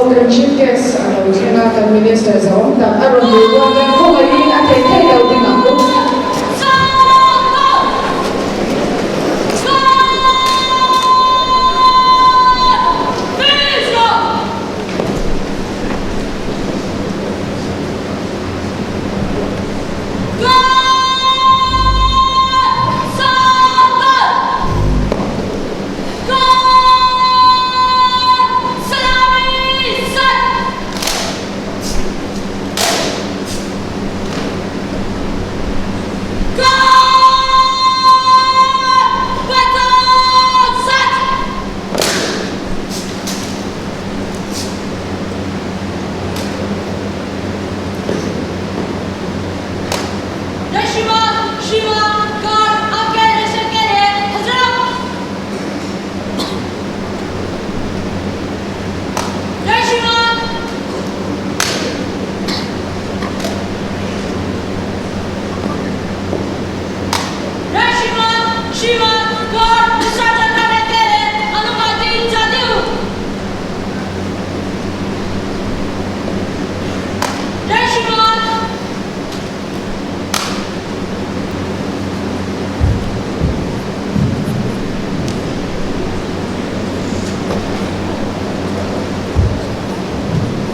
the chief guest and the minister Zoram Ni aron duwa ng Khuallian at theih daw din ako.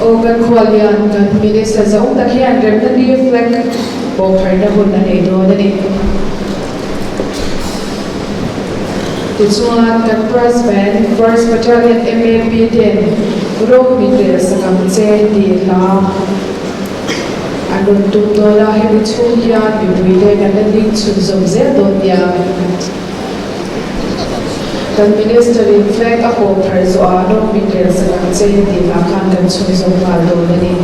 Open Khuallian dan minister Zoram Ni hian Remna Ni flag bokhar na hunah nei do ni. Chuan kan President First Battalion MZP General Headquarters theih anun tumdola hemi chun hian mipui te kan ning chun zom zel do nia. Kan minister in flag a bokhar zo anong theih khan kan chun zom ngal do ni.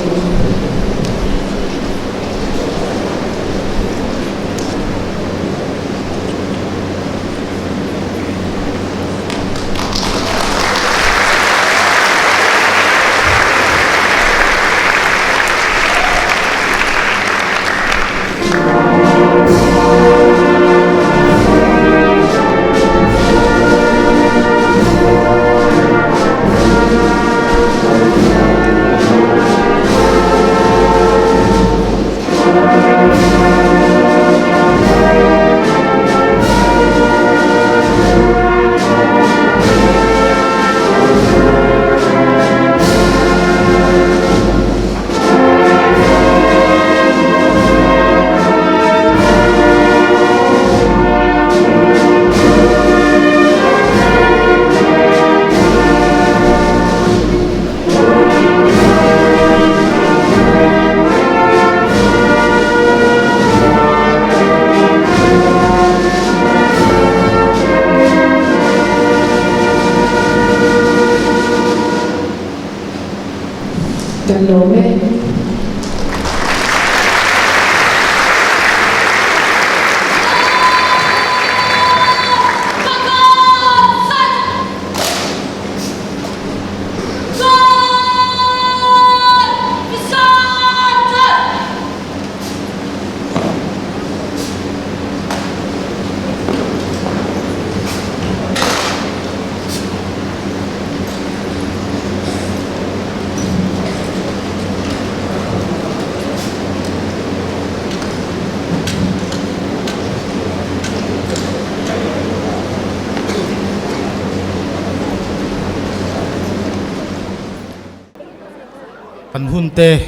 Hunte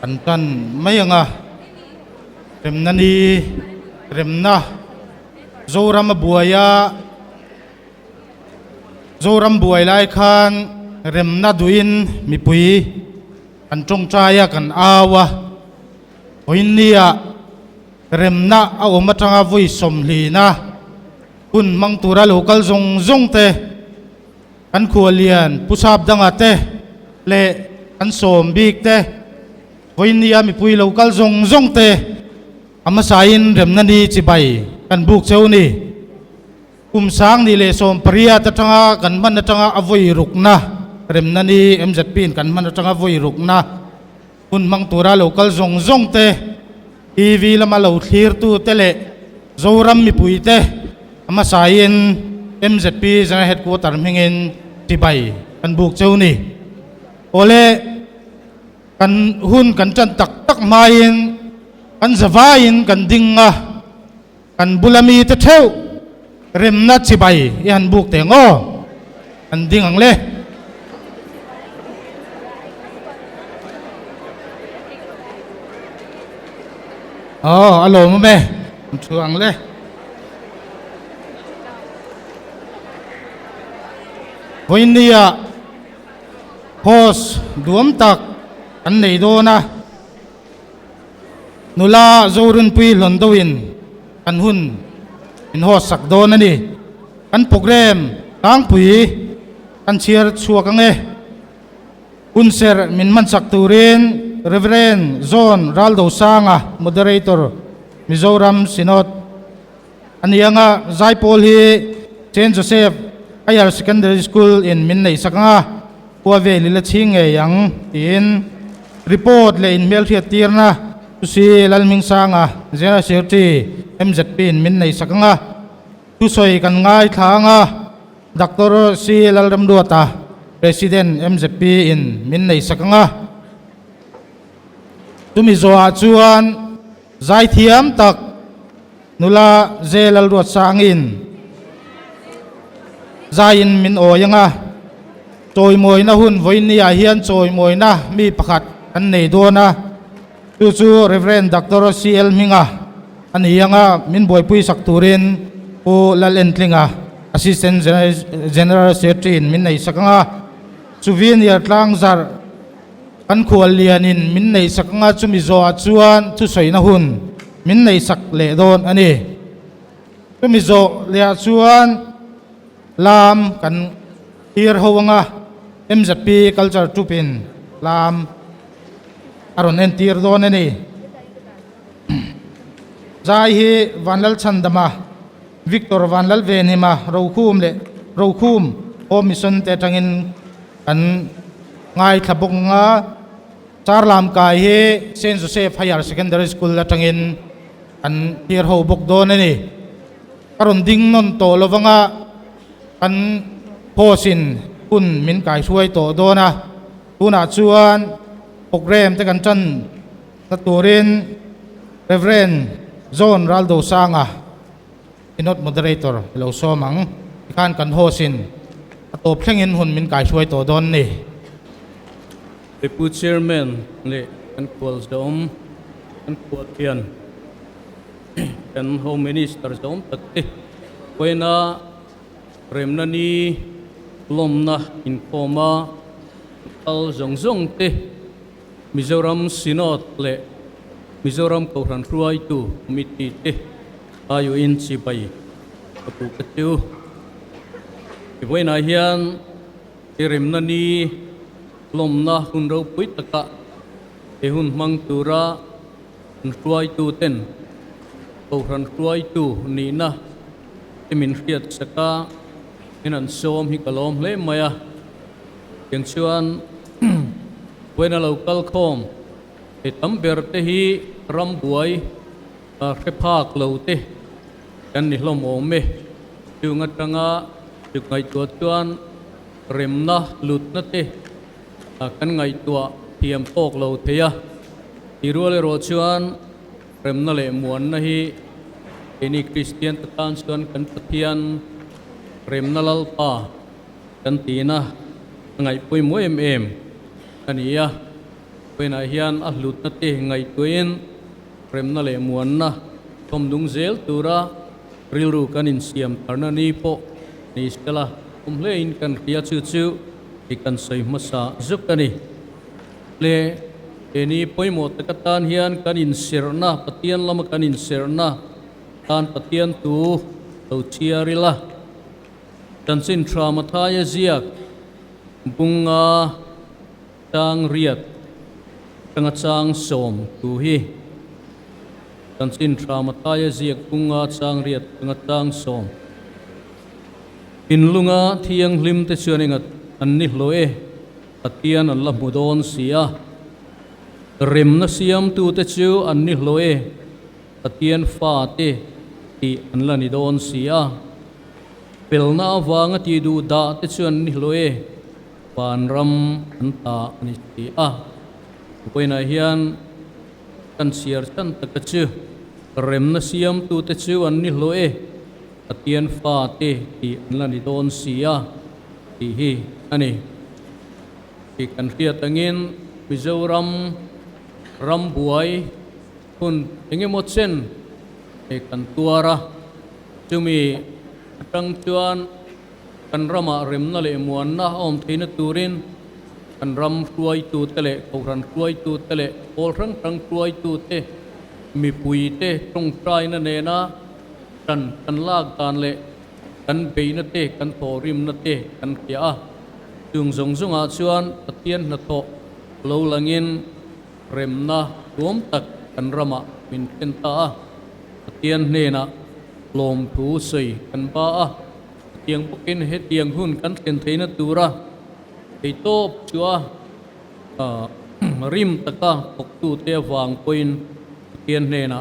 kan mayanga Remna Ni Remna Zoram buai lai khan Remna duin mipui kan chaya kan awa hoinia Remna a omatanga vui somhlina kun mangtura local zong te kan Khuallian Sapdanga te le kan som bik te hoinia mipui local zong te amasain Remna Ni chibai kan buk cheu ni sang ni le som priya tatanga kan man tatanga avoi rukna Remna Ni MZP kan man tatanga voi rukna kun mangtura local zong te TV lama lo thlir tu tele Zoram mipui te amasain MZP General Headquarters Hmingin tibai kan buk cheu ni ole kan hun kan chan tak tak main kan zawain kan dinga kan bulami te theu remna chibai yan buk te ngo kan dingang le alo mo me chuang le Voinia hos duam tak an nei do na nula zorun pui londoin kan hun in hos sak do na ni kan program tang pui kan chiar chuakange unser min man sak turin Reverend Raldo Sanga moderator Mizoram Sinot anianga zaipol hi Saint Joseph Higher Secondary School in Minnei Sakanga Kuave lila chinge yang in report le in mail tirna C.Lalremruata General Secretary MZP in Minnei Sakanga tusoi kan ngai thanga Dr. C.Lalremruata President MZP in Minnei Sakanga Mizo chuan zai thiam tak nula Lalremruata sangin zain min oyanga choi moina hun voinia hian choi moina mi pakhat an nei dona chu Reverend Dr. Hminga anianga min boipui sakturin u lalentlinga Assistant General Secretary in Minnei Sakanga Souvenir tlangzarhin kan Khuallian in Minnei Sakanga chu Mizo chuan chu soina hun Minnei sak le don ani chu Mizo le chuan lam kan hir howanga MZP culture tupin lam aron en tir don ani zai hi vanlal chandama Victor vanlal venima rokhum o mission te tangin an ngai thabuk nga charlam kai he Saint Joseph Higher Secondary School la tangin an hir ho bok don ani aron ding non to lovanga an posin kun min kai suai to dona tuna chuan program te kan chan naturin Reverend Raldo Sanga inot moderator lo somang ikan kan hosin atop thlengin hun min kai suai to don ni Deputy Chairman le kan Khuallian kan Khuallian kan Home Minister Zoram takte koina Remna Ni lawmna in koma al zong te Mizoram Sinot le Mizoram kaihhruainain committee te aiin chibai chawkchhuaktu iboina hian Remna Ni lawmna hunro pui taka hun mang tura hruainain ten kaihhruainain niin na min riat saka inan som hi kalom le maya yang chuan when a local com e tamber te hi rambuai repak lo te kan ni hlom ome chunga tanga chukai to chuan remna lutna te kan ngai tua thiam pok lo theya irole ro chuan remna le Muanna hi ini Christian tekan chuan kan pathian remna lalpa kan tina ngai pui mo em kania pena hian a lutna te ngai tuin remna le Muanna thom dung zel tura rilru kan in siam tarna ni po ni stela umlein kan ria chu ikan sai masa zukani le eni poimo takatan hian kan in sirna patian lama kan in sirna tan patian tu to chiarila tan sin tramathaya ziak bunga tang riat tanga chang som tu hi tan sin tramathaya ziak bunga chang riat tanga chang som inlunga thiang hlim te chuaninga anni hloe patian an la mudon sia remna siam tu te chu anni hloe patian fa te ti an la ni don sia pelna wanga ti du da te chu anni hloe van ram an ta ani ti a poina hian kan siar chan takachu remna siam tu te chu an ni hloe atian fa te ti anlani don sia ti hi ani ki kan ria tangin Mizoram ram buai hun engemo chen e kan tuara chumi tang chuan kan rama remna le muanna om theina turin kan ram khuai tu tele koran khuai tu tele ol rang tang khuai tu te mipui te tong trai na ne na kan lag tan le kan beina te kan thorim na te kan kya chung zong zong a chuan atien na tho lo langin remna tuom tak kan rama min kenta atien ne na lom thu sei kan ba a tiang pukin he tiang hun kan ken theina tura ei top chua rim taka poktu te wang point tien ne na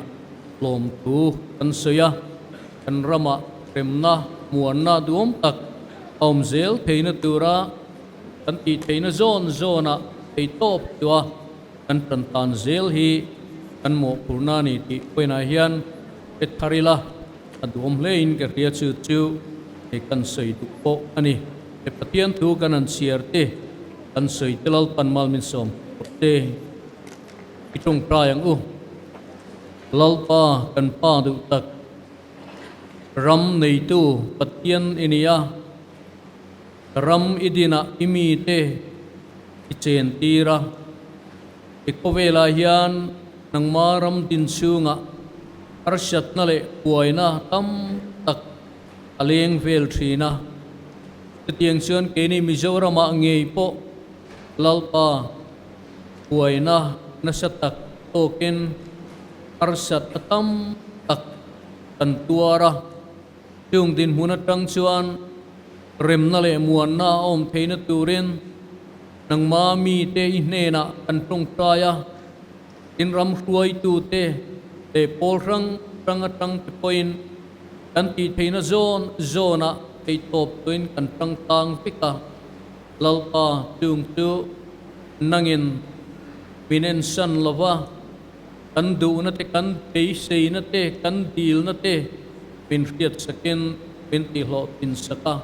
lom thu kan soya kan rama remna muanna duom tak om zel theina tura kan ti theina zona ei top chua kan tan zel hi kan mo purna ni ti poina hian et tharila adum lein ke ria chu e kan sei tu po ani e patian tu kan an siarte kan sei telal panmal min som te itong prayang lalpa kan pa du tak ram nei tu patian inia ram idina imi te ichen tira ikovela hian nang maram din sunga arshat na le puaina tam tak aleng vel thina tiang chuan ke ni Mizoram a ngei po lalpa puaina na satak token arsat tam tak kan tuara chung din huna tang chuan remna le muanna om theina turin nang ma mi te inhnialna kan tong traya in ram khuai tu te pol rang atang te point kan ti theina zona ei top tuin kan tang pika lalpa chung tu nangin minen san lova kan du na te kan pei sei na te kan dil na te pin riat sakin pin ti hlo tin saka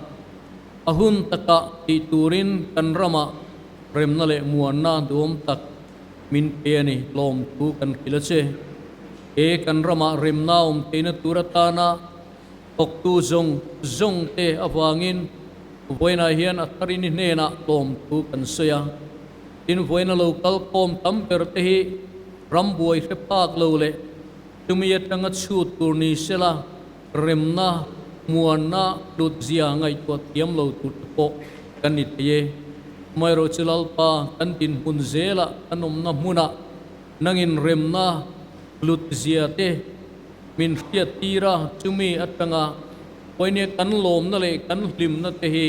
ahun taka ti turin kan rama remna le muanna duom tak min peani lom tu kan kilache e kan rama remna teina turatana chawktu zong te awangin voina hian atharin hnena lom tu kan soya in voina local kom tamper te hi rambuai repak lo le tumia tanga chut turni sela remna muanna lut zia ngai to tiam lo tu po kan ni te mairo chilalpa kan tin hun zela anom na muna nangin remna lut zia te min fiat tira chumi atanga poine kan lom na le kan hlim na te hi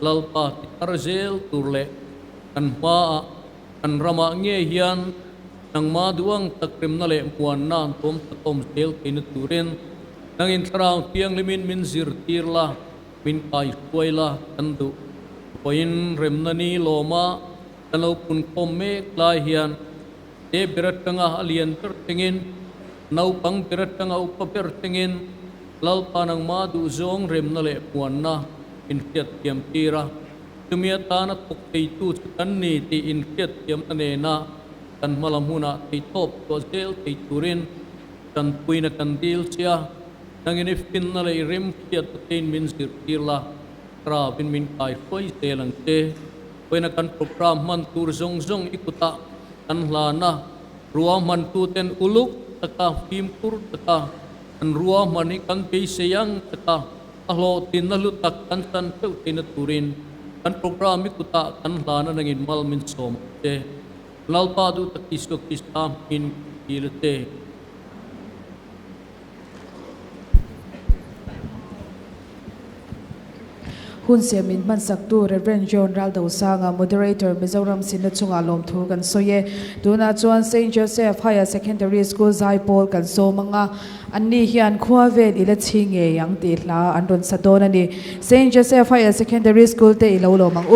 lalpa arzel turle kan pa kan rama nge hian nang ma duang takrim na le muanna tom sel kin turin nangin trao piang limin min zir tirla min kai kuaila kan du poin Remna Ni loma kalo pun komme klai hian te beratanga alien tertingin nau pang beratanga upaper tingin lalpa nang madu zong Remna le Muanna in fiat tiam tira tumia tana toktei tu kanni ti in fiat tiam anena kan malamuna ti top to zel ti turin kan puina kan dil sia nangin ifin na le rem fiat tin min sir tirla tra bin min kai khoi telang te poina kan program man tur zong ikuta kan hlana ruam man tu ten uluk taka phim tur taka an ruam man kan pe seyang taka ahlo tin na lutak kan tan pe tin turin kan program ikuta kan hlana nangin mal min som te lalpa du takisok kistam in ilate hun siamin man saktu Reverend General Dosanga moderator Mizoram sinachunga lom thu kan soye duna chuan St Joseph Higher Secondary School Zaipol kan so manga anni hian khuavel ila chinge yang ti hla andon sadona ni St Joseph Higher Secondary School te ilo lo mang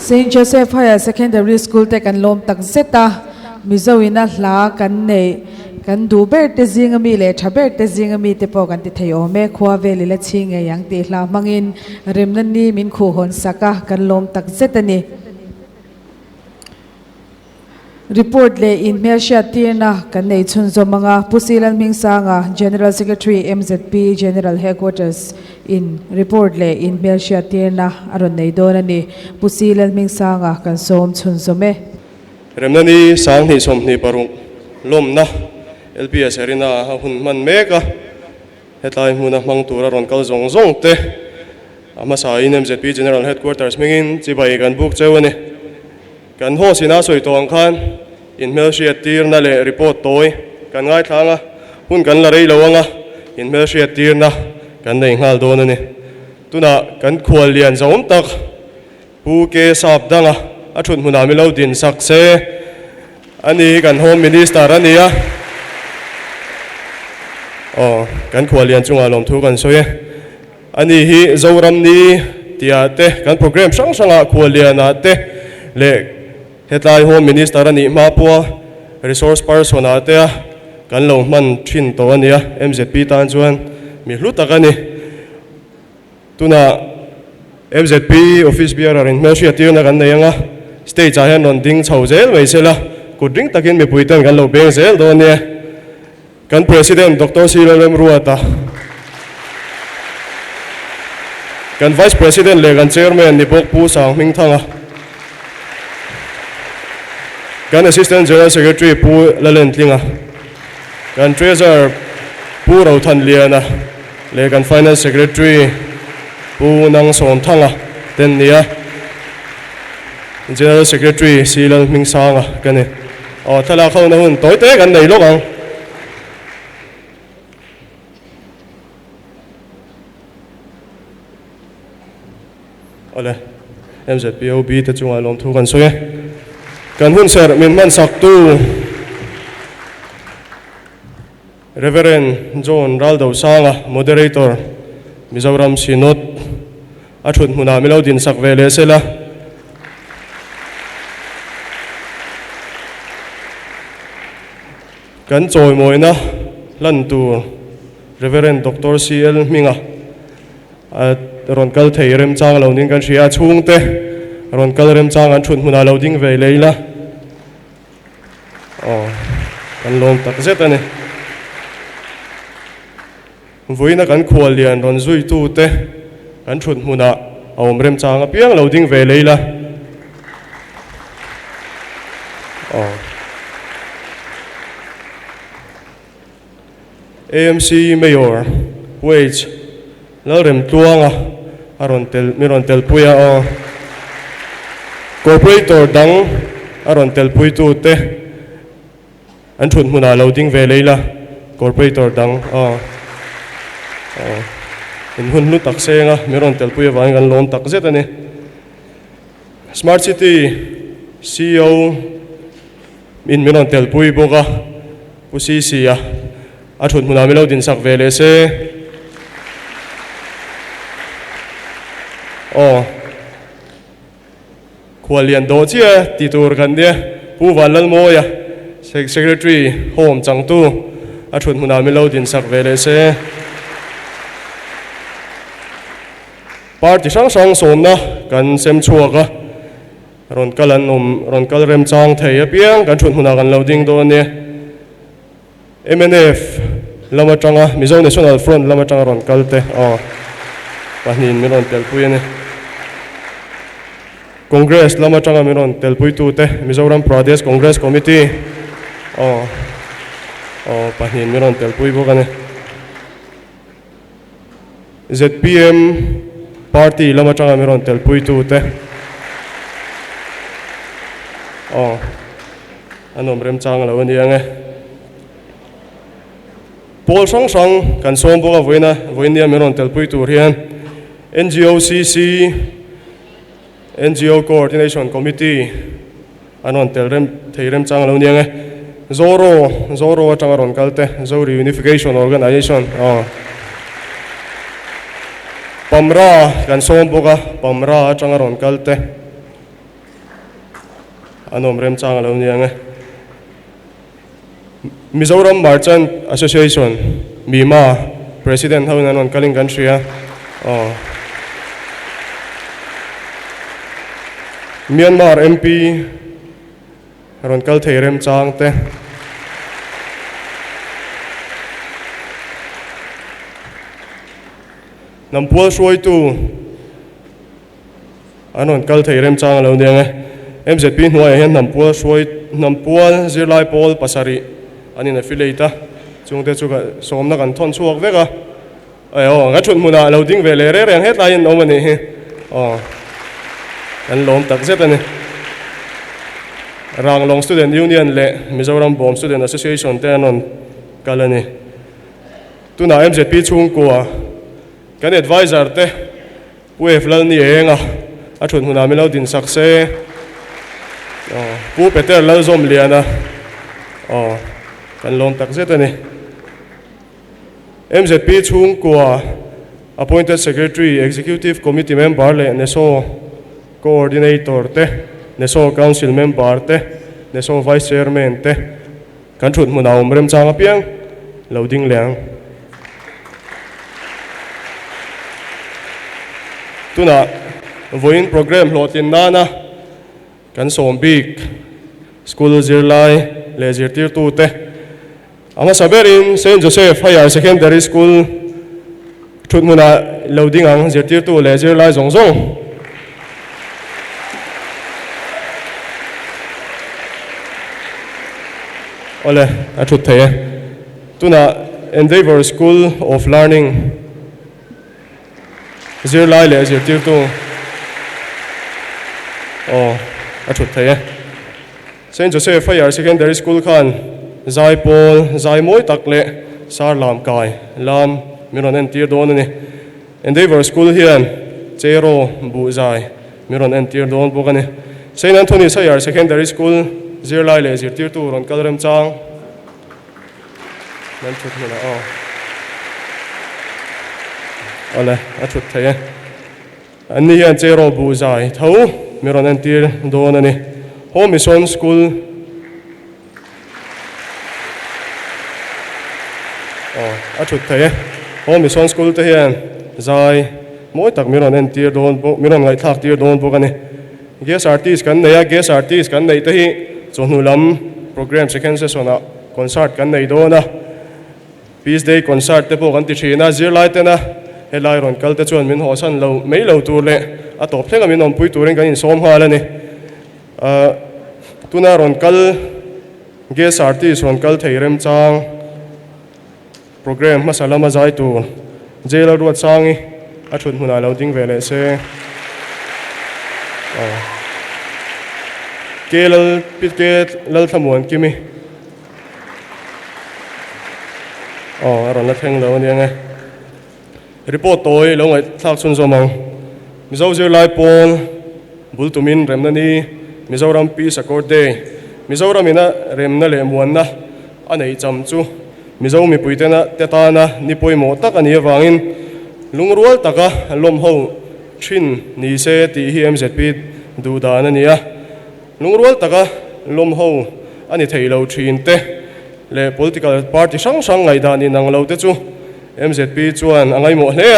St. Joseph Higher Secondary School te kan lom tak zeta Mizo ina hla kan nei kan du ber te zinga mi le thaber te zinga mi te po kan ti thei o me khwa veli la chinge yang ti hla mangin Remna Ni min khu hon saka kan lom tak zetani report le in Malaysia tirna kan nei chun zo manga Sanghmingthanga General Secretary MZP General Headquarters in report le in Malaysia tirna aron nei donani Sanghmingthanga kan som chun zo me Remna Ni Sanghi somni parung lawmna LPS Arena hman meka hetlai hunah mangtura ron kal zong zong te amasain MZP General Headquarters mingin chibai kan buk chewani kan ho sina soi tong khan in Malaysia tirna le report toy kan ngai thanga hun kan la rei lawanga in Malaysia tirna kan nei ngal donani tuna kan Khuallian zom tak pu ke Sapdanga achun huna milo din sakse ani kan home minister ania kan Khuallian chunga lom thu kan soye ani hi Zoram Ni tiate kan program sang sanga Khuallian ate le hetlai home minister ani mapua resource person ate kan lo man thin to ania MZP tan chuan mi hlutakani tuna MZP office bearer in Malaysia tirna kan neyanga stage hian non ding chawzel mai sela kudring takin mipui tan kan lo beng zel do ne kan President Dr C.Lalremruata kan Vice President le kan Chairman ni Bokpu Sanghmingthanga kan Assistant General Secretary Pu Lalentlinga kan Treasurer Pu Rauthanliana le kan Finance Secretary Pu Nang Somthanga ten nia General Secretary C.Lalremruata kan ni thala khau na hun toy te kan nei lokang ole MZP OB te chunga lom thu kan soye kan hun ser min man saktu Reverend General Sanga moderator Mizoram Sinot achun huna milo din sakvele sela kan chawimawina hlan tur Reverend Dr C.L. Hminga ron kal theih remchang lo ning kan ria chungte ron kal remchang an thun huna lo ding ve leila kan lom tak zetani voina kan Khuallian ron zui tu te kan thun huna awm remchang a piang lo ding ve leila AMC Mayor Wage Lalrem tuanga miron tel puya Corporator dang aron tel pui tu te an thun huna loading ve leila Corporator dang in hun lu tak senga miron tel puya wang kan lom tak zetani Smart City CEO in miron tel pui boka kusisia achun huna milo din sak vele se Khuallian do chia titur kan dia pu walal moya secretary home changtu achun huna milo din sak vele se party sang somna kan sem chuaka ron kalrem chang theih piang kan chun huna kan loading do ne MNF lama changa Mizo National Front lama changa ron kalte pahnin miron telpui ne Congress lama changa miron telpui tu te Mizoram Pradesh Congress Committee pahnin miron telpui bokane ZPM Party lama changa miron telpui tu te anom rem chang lo ni ange Paul sang kan som boka voinia miron telpui tur hian NGOCC NGO Coordination Committee anon theirem chang lo niange Zoro changaron kalte Zori Unification Organization Pamra kan som boka Pamra changaron kalte anom rem chang lo niange Mizoram Merchant Association MZP President hunah non kaling country Myanmar MP ron kal theih chang te nampual shuai tu anon kal theih chang lo ding MZP hnuai hian nampual zirlai pol pasari anin affiliate chungte chuka somna kan thon chuak veka nga thut muna lo ding ve le re reng het lain no mani kan lom tak zet ani Ranglong Student Union le Mizoram Bomb Student Association te anon kalani tuna MZP chungkua kan advisor te puef lal ni enga a thut huna mi lo din sakse pu peter lal zom liana kan lom tak zet ani MZP chungkua appointed secretary executive committee member le neso coordinator te neso council member te neso vice chairman te kan thut huna rem chang apiang loading liang tuna voin program hlotin nana kan sombik school zirlai le zirtir tu te anga saberin St. Joseph Higher Secondary School thut huna loading ang zirtir tu le zirlai zongzong ole a thut theih tuna Endeavour School of Learning zirlai le zirtir tu a thut theih St. Joseph Higher Secondary School khan zai pol zai moi tak le sar lam kai lam miron en tir don ani Endeavour School hian chero bu zai miron en tir don bokani St. Anthony's Higher Secondary School zirlai le zirtir tu ron kalrem chang nan thut huna ole a thut theih ani hian chero bu zai tho miron en tir don ani Home Mission School a thut theih Home Mission School te hian zai moi tak miron en tir don bo miron ngai thak tir don bokani guest artist kan neya guest artist kan nei te hi chonhulam program second session a concert kan nei dona peace day concert te po kan ti thina zirlai te na helai ron kal te chuan min ho san lo mei lo tur le a top thlenga min on pui turin kan in som halani tuna ron kal guest artist ron kal theih chang program masalama zai tu J.Lalremruata changi a thut huna lo ding ve le se kelal pitket lal thamuan kimi ron la theng lo ni nge report toy lo ngai thak chun zomang mizo zirlai pol bultumin Remna Ni Mizoram Peace Accord Day Mizoram ina Remna le Muanna anei cham chu Mizo mipui tena tetana nipui mo tak ani awangin lungrual taka lom ho thin ni se theih MZP du dan ania lungrual taka lom ho ani theilo thin te le political party sang ngai dan ni nang lo te chu MZP chuan angai mo hle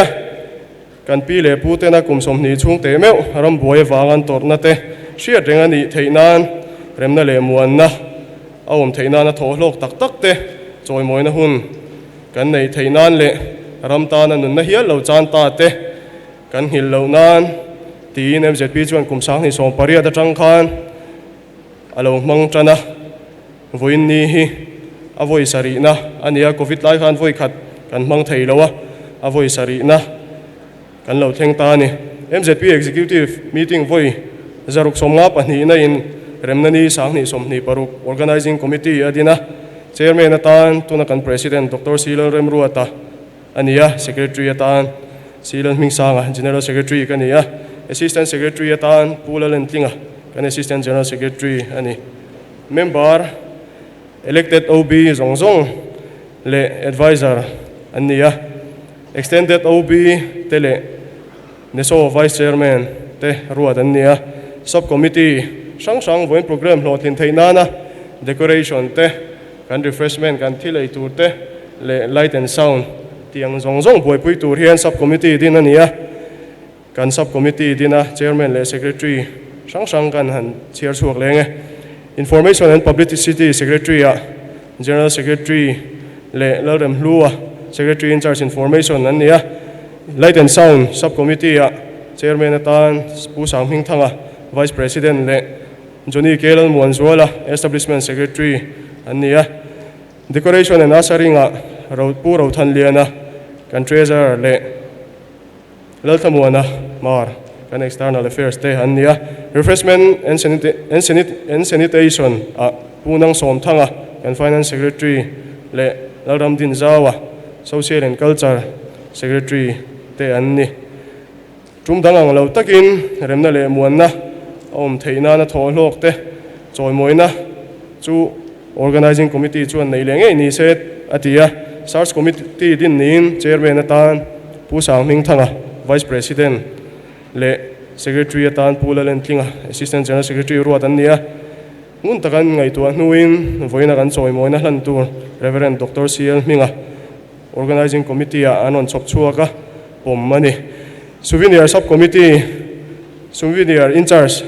kan pi le pu te na kum som ni chung te meu ram boi wangan torna te hria reng ani theinan Remna le Muanna awm theinan a thawhhlawk tak tak te choi moina hun kan nei theinan le ramtan an na hial lo chan ta te kan hil lo nan tin MZP chuan kum sang ni som paria da tang khan alo mang chana voin ni hi a voi sari na ania covid lai khan voi khat kan mang thei lo a voi sari na kan lo theng ta ni MZP executive meeting voi zaruk somnga pani na in Remna Ni sang ni som ni paruk organizing committee adina chairman atan tuna kan president Dr. C.Lalremruata ania secretary atan Sanghmingthanga general secretary kania assistant secretary atan tlangzarhin kan assistant general secretary ani member elected OB zongzong le advisor ania extended OB tele neso vice chairman te ruat ania subcommittee sang voin program hlotin theinana decoration te kan refreshment kan thil ei tur te le light and sound tiang zong zong buaipui tur hian subcommittee din ania kan subcommittee dina chairman le secretary sang kan han chair chuak lenge information and publicity secretary general secretary le lalremruata secretary in charge information ania light and sound subcommittee chairman atan Sanghmingthanga vice president le Johnny Kelal Muanna establishment secretary ania decoration and ushering pu thawhhlawk kan treasurer le Muanna mar kan external affairs te ania refreshment and sanitation punang somthanga kan finance secretary le Lalram din zawa social and culture secretary te anni tumdangang lo takin remna le Muanna theih na thawhhlawk te chawimawina chu organizing committee chuan nei lenge ni set atia search committee din niin chairman atan Sanghmingthanga vice president le secretary atan Khuallian assistant general secretary ruatan nia ngun takan ngai tu hnuin voina kan chawimawina hlan tur Reverend Dr Hminga organizing committee anon chawkchhuaka pommani Souvenir subcommittee Souvenir in charge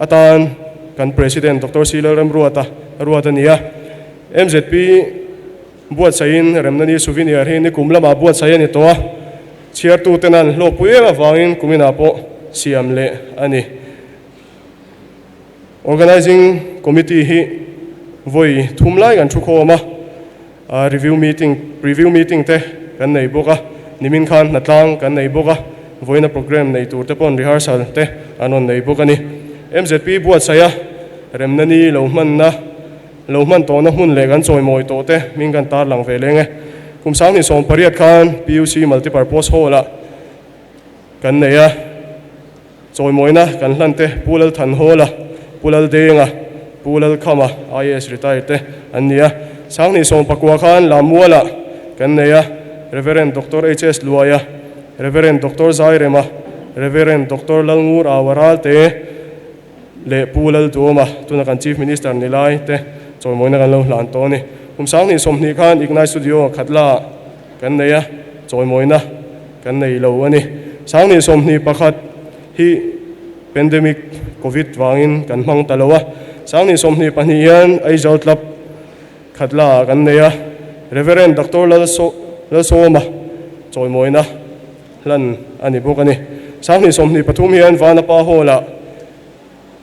atan kan president Dr C.Lalremruata nia MZP buatsaihin Remna Ni Souvenir hi ni kumlama buatsaihin ito chair tu tenan lopuema wangin kumina po siam le ani organizing committee hi voi thumlai kan thukhoma review meeting te kan nei boka nimin khan natlang kan nei boka voina program nei tur te pon rehearsal te anon nei boka ni MZP buatsaya Remna Ni lohman to na hun le kan chawimawina to te min kan tar lang ve lenge kumsang ni som pariat khan PUC multipurpose hall kan neya chawimawina kan hlan te pulal than hall pulal denga pulal khama IS retired te ania sangni som pakwa khan lamuala kan neya Reverend Dr HS Luaya Reverend Dr Zairema Reverend Dr Lalngur awaral te le pulal tuama tuna kan chief minister nilai te chawimawina kan lo hlan to ni kumsang ni som ni khan ignite studio khatla kan neya chawimawina kan nei lo ani sang ni som ni pakhat hi pandemic covid wangin kan hmang talowa sang ni som ni pahnian ai zautlap khatla kan neya Reverend Dr Lalsoma chawimawina hlan ani bokani sang ni som ni pathum hian vana pa hola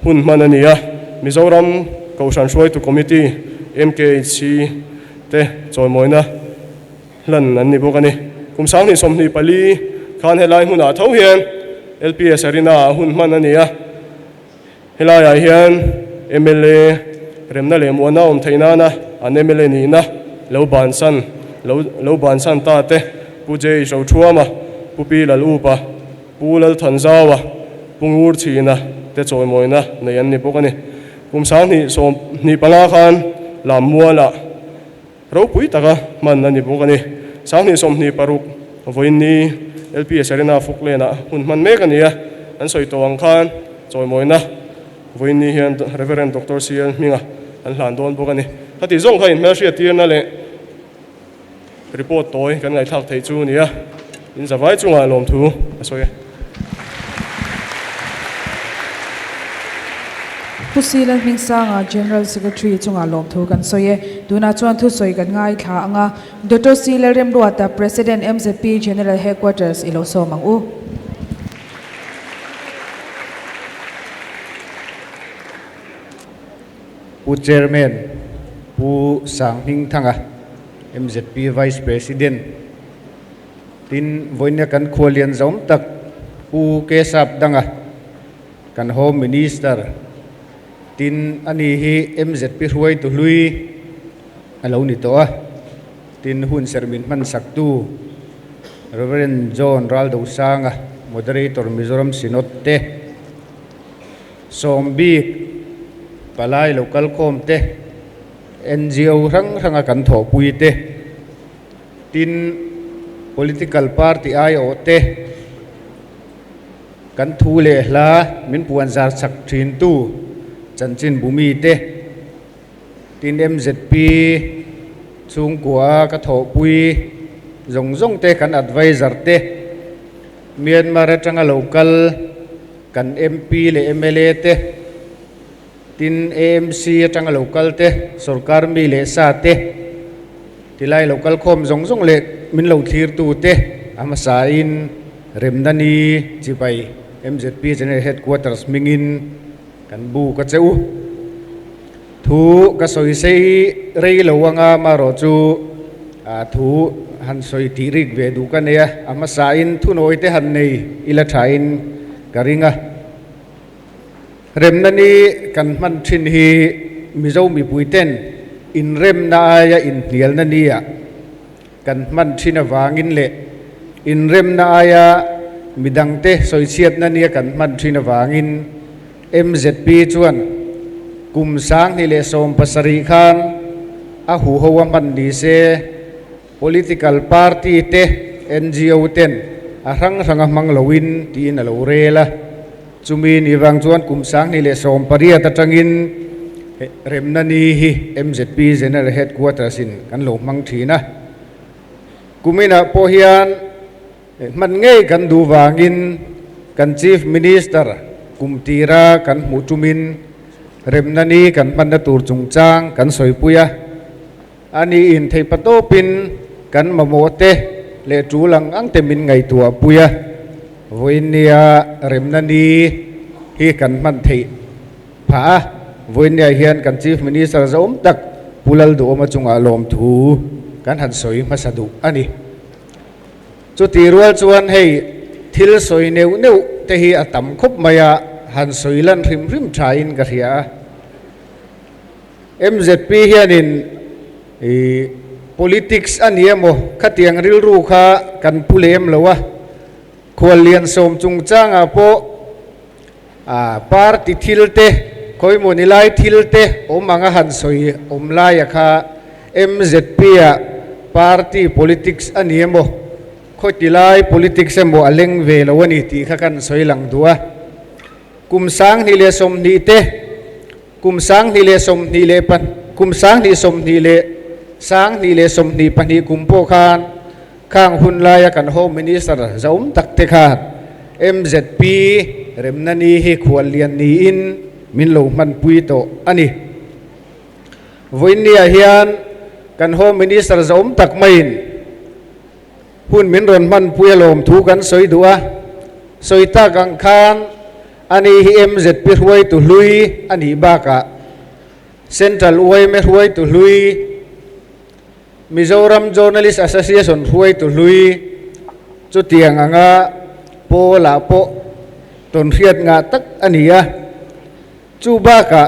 hman ania Mizoram chawkchhuaktu committee MKHC te chawimawina hlan an ni bokani kumsang ni som ni pali khan helai hunah tho hian LPS Arena hman ania helai hian MLA Remna le Muanna theih na an MLA ni na lo ban san ta te pujei so thuama pupi lal upa pulal thanzawa pungur china te chawimawina nei an ni bokani kumsang ni som ni panga khan lamuala ro pui taka man ani bokani sang ni som ni paruk voini LPS Arena Falkland-ah hman mek ania an soitawang khan chawimawina voini hian Reverend Dr Hminga an hlan don bokani hati zong khain mersia tirna le report toy kan ngai thak thei chu nia in zawai chunga lom thu asoya Hminga General Secretary chunga lom thu kan soye duna chuan thu soi kan ngai thla anga Dr C.Lalremruata President MZP General Headquarters ilo somang u Chairman Sanghmingthanga MZP Vice President tin voina kan Khuallian zom tak Sapdanga kan Home Minister tin ani hi MZP ruai tu lui alo ni to tin hun sermin man saktu Reverend John Raldo Sanga moderator Mizoram Sinotte sombi palai local com te NGO rang kan tho pui te tin political party IO te kan thu le hla min puan zar sak thin tu chanchin bumi te tin MZP chung kwa ka tho pui zong te kan advisor te Myanmar atanga local kan MP le MLA te tin AMC atanga local te sarkar mi le sa te tilai local khom zong le min lo thir tu te amasain Remna Ni chipai MZP General Headquarters mingin kan bu ka cheu thu ka soi sei rei lawanga maro chu thu han soi ti rik ve du ka ne amasain thu noi te han nei ila thain karinga Remna Ni kan man thin hi Mizo mipui ten inremna ya inhnialna ni kan man thin awangin le inremna ya midang te soi chiat na ni kan man thin awangin MZP chuan kum sang ni le som pasari khan a hu ho man ni se political party te NGO ten a rang mang lowin ti na lo rela chumi ni wang chuan kum sang ni le som paria ta tangin Remna Ni hi MZP General Headquarters in kan lo mang thina kumina po hian man ngei kan du wangin kan Chief Minister kumtira kan mutumin Remna Ni kan mandatur chungchang kan soipuya ani in thei patopin kan mamote le tulang ang temin ngai tua puya voinia Remna Ni hi kan man thei pha voinia hian kan Chief Minister Zoram tak pulal do ma chunga lom thu kan han soi masadu ani chu ti rual chuan hei thil soi neu te hi atam khop maya han soi lan rim thain ka ria MZP hianin politics aniemo khatiang ril ru kha kan pulem lowa Khuallian som chungchanga po party thilte koimonilai thilte omanga han soi omlaya kha MZP party politics aniemo khotilai politics emo aleng ve lawani ti kha kan soi lang dua kumsang ni le som ni te kumsang ni le som ni le pan kumsang ni som ni le sang ni le som ni pani kumpo khan khang hunlaya kan home minister Zoram tak te khan MZP Remna Ni hi Khuallian niin min lo man pui to ani voinia hian kan home minister Zoram tak main hun min ron man pui lom thu kan soi dua soi ta kang khan ani hi MZP huai tu lui ani baka central uai me huai tu lui Mizoram Journalist Association huai tu lui chu tiang anga po la po ton riat nga tak ania chu baka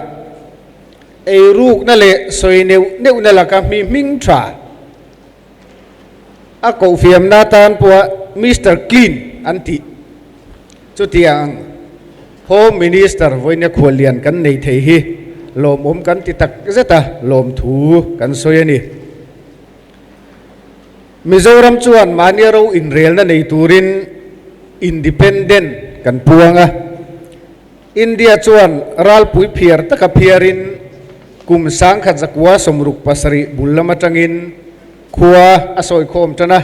ei ruk na le soi neu na la ka mi ming tra a ko fiam na tan po Mr Clean anti chu tiang Home Minister voinia Khuallian kan nei thei hi lom kan ti tak zeta lom thu kan soyani Mizoram chuan maniaro inremna nei turin independent kan puanga India chuan ral pui phiar taka phiarin kum sang kha zakwa somruk pasari bullama tangin khua asoi khom tana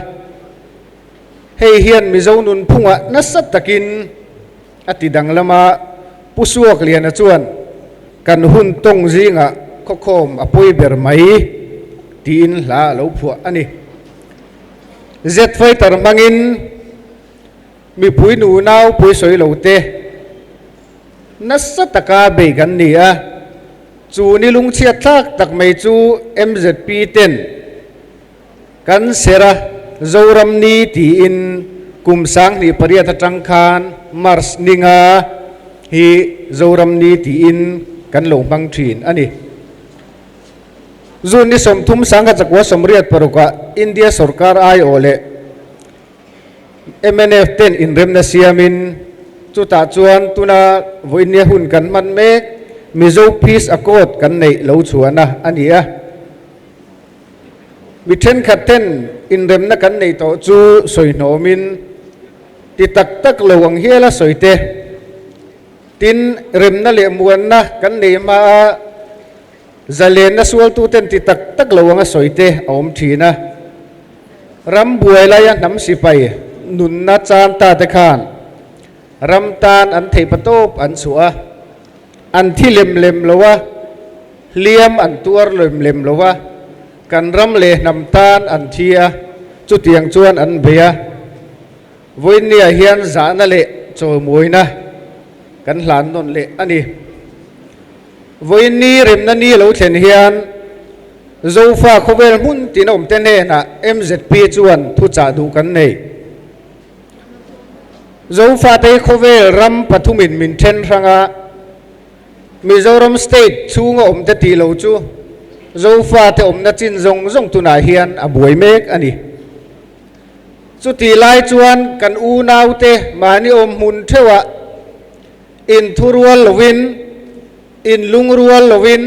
hei hian Mizo nun phunga nasat takin ati danglama pusuak lian chuan kan hun tong zinga khokhom apoi ber mai tin la lo phua ani Z fighter mangin mi pui nu nau pui soi lo te nasataka be gan nia chu ni lung chia thak tak mai chu MZP 10 kan sera Zoram Ni ti in kum sang ni pariat tangkhan mars ninga hi Zoram Ni ti in kan lo bang thin ani zun ni som thum sanga chakwa somriat paruka India sarkar ai ole MNF 10 inremna siamin chuta chuan tuna voinia hun kan man mek Mizo peace accord kan nei lo chuana ania mi then khaten inremna kan nei to chu soinomin ti tak tak lowang hiala soite tin remna le muanna kan nei ma zalen na sual tu ten ti tak tak lawanga soite om thina ram buai la ya nam sipai nun na chan ta te khan ram tan an thei patop an suwa an thi lem lowa liam an tuar lem lowa kan ram le nam tan an thia chu tiang chuan an bea voin nia hian za na le chaw muina kan hlan non le ani voin ni remna ni lo thlen hian zofa khovel mun tinom tene na MZP chuan thu cha du kan nei zofa te khovel ram pathumin min then ranga Mizoram state chunga om te ti lo chu zofa te om na chin zong tuna hian a buai mek ani chu ti lai chuan kan u nau te mani om mun thewa in thurual lovin in lungrual lovin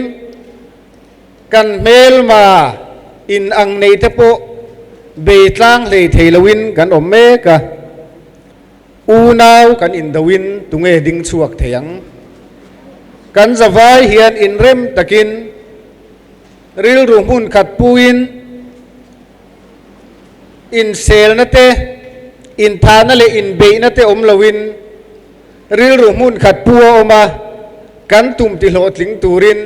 kan mel ma in ang nei te po be tlang le thei lovin kan om meka u nau kan in dawin tunge ding chuak theyang kan zawai hian in rem takin ril ru mun khat puin in sel na te in thana le in be na te om lawin ril ru mun khat pu oma kan tum ti lo tling turin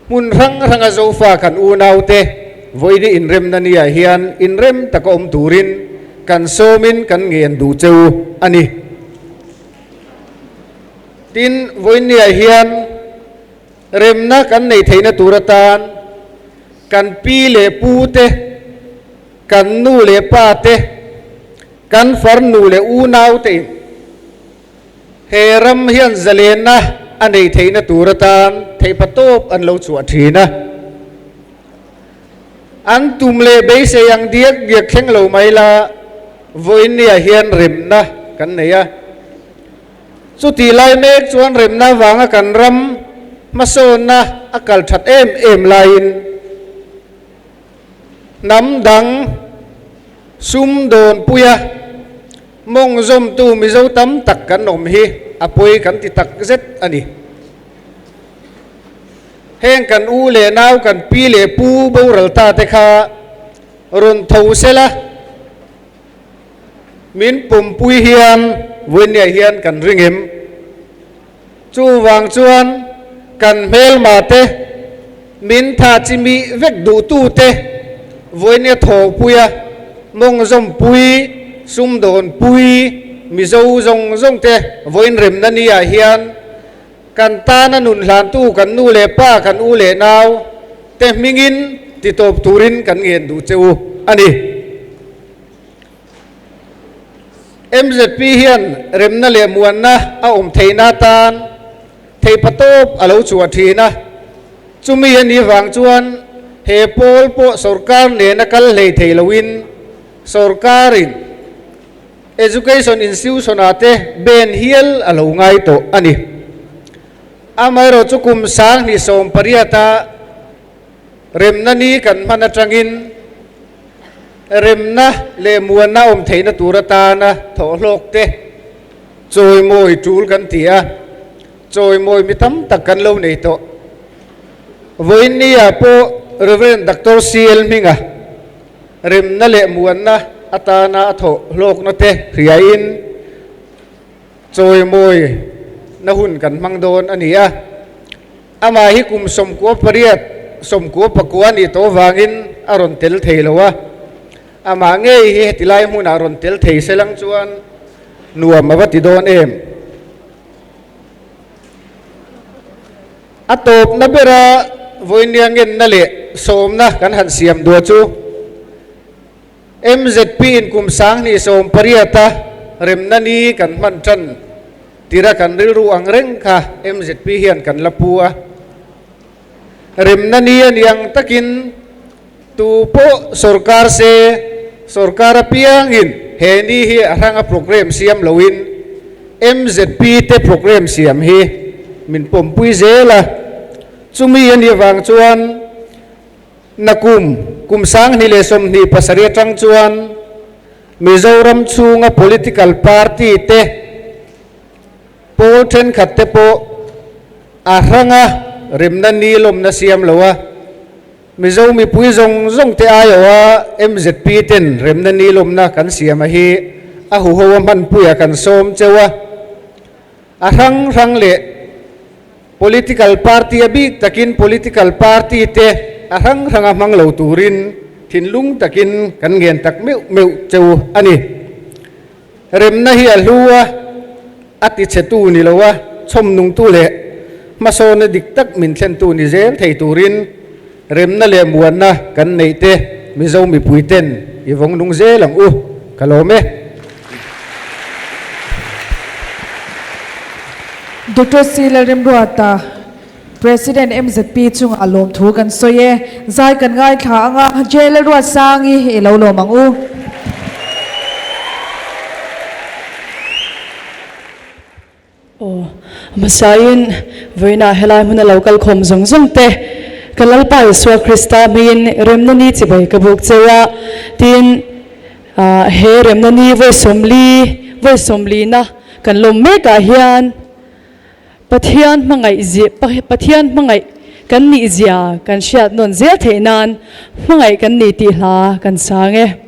mun ranga zofa kan u nau te voidi in rem na nia hian in rem tak om turin kan somin kan ngien du cheu ani tin voin nia hian remna kan nei theina turatan kan pi le pu te kan nu le pa te kan far nu le u nau te he ram hian zalena anei theina turatan thei patop an lo chu athina an tum le be se yang diak kheng lo mai la voin nia hian remna kan neya chu ti lai mek chuan remna wanga kan ram masona akal that em lain nam dang sum don puya mong zom tu mi zo tam tak kan nom hi apoi kan ti tak zet ani heng kan u le nau kan pi le pu boral ta te kha ron thau sela min pum pui hian voin nia hian kan ringem chu wang chuan kan mel ma te min tha chimi vek du tu te voin nia tho puya mong zom pui sum don pui mi zo zong te voin rem na nia hian kan ta na nun hlan tu kan nu le pa kan u le nau te mingin ti top turin kan ngien du cheu ani MZP hian remna le muanna a om theina tan thei patop alo chuwa thina chumi ani wang chuan he pol po sarkar ne na kal le thei lowin sarkarin education institution ate ben hial alo ngai to ani amai ro chukum sang ni som pariata remna ni kan mana tangin remna le muanna om theina turatana thawhhlawk te choi moi tul kan tia choi moi mitam takkan lo nei to voin nia po Reverend Dr Hminga remna le muanna atana thawhhlawk na te hian choi moi na hun kan mangdon ania ama hi kum som ko pariat som ko pakwani to wangin aron tel theilowa ama nge hi tilai mun aron tel thei selang chuan nuam awati don em atop na bera voiniangen na le somna kan han siam do chu MZP in kum sang ni som pariata remna ni kan man tran tira kan ril ru ang reng kha MZP hian kan lapua remna ni yang takin tu po sarkar se sarkar piangin he ni hi aranga program siam lowin MZP te program siam hi min pompui zela chumi ani wang chuan nakum kum sang ni le som ni pasari tang chuan Mizoram chunga political party te po then khat te po aranga Remna Ni lawmna siam lawa Mizo mipui zong te ayawa MZP ten Remna Ni lawmna kan siam hi a huho man puya kan som chewa a rang le political party abi takin political party te a rang amang lo turin thinlung takin kan ngen tak meu cheu ani Remna hi alua ati chetu ni lawa chom nung tu le masona diktak min thlen tu ni zel thei turin Remna le Muanna kan nei te Mizo mipui ten ivong nung zelang kalome Dr. C.Lalremruata, President MZP chung alom thu kan soye zai kan ngai kha anga jelerwa sangi elolo mangu Masain voina helai huna local khom zong te kalal pa iswa Krista min Remna Ni chibai kabuk chewa tin he Remna Ni voi somli na kan lom me ka hian pathian mangai kan ni zia kan shat non zia theinan mangai kan ni ti hla kan sange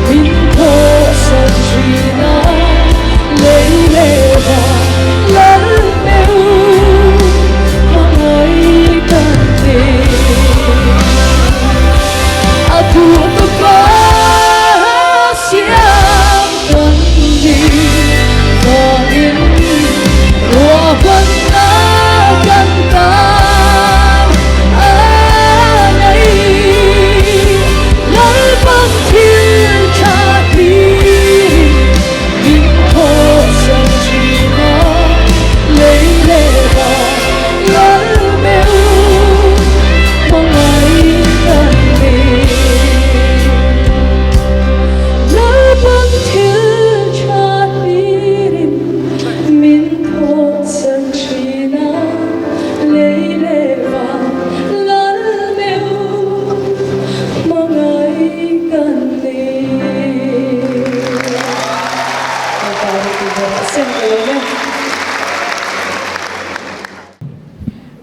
Min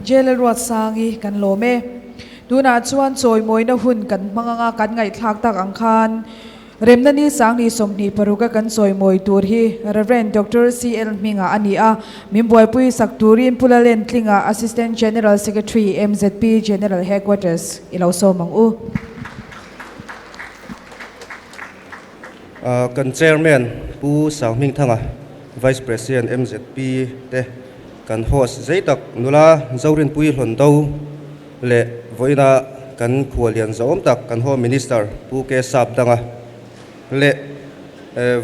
Lalremruata sangi kan lome tuna chuan chawimawina hun kan hmanga kan ngai thlak tak angkhan Remna Ni Sanghni somni paruka kan chawimawina tur hi Reverend Dr. Hminga ani a mipui sakturin pulalen tlinga Assistant General Secretary MZP General Headquarters ilaw somang u kan chairman pu Sanghmingthanga Vice President MZP te kan host zaitak nula zorin pui hlondau le voina kan Khuallian Zoram tak kan home minister pu ke Sapdanga le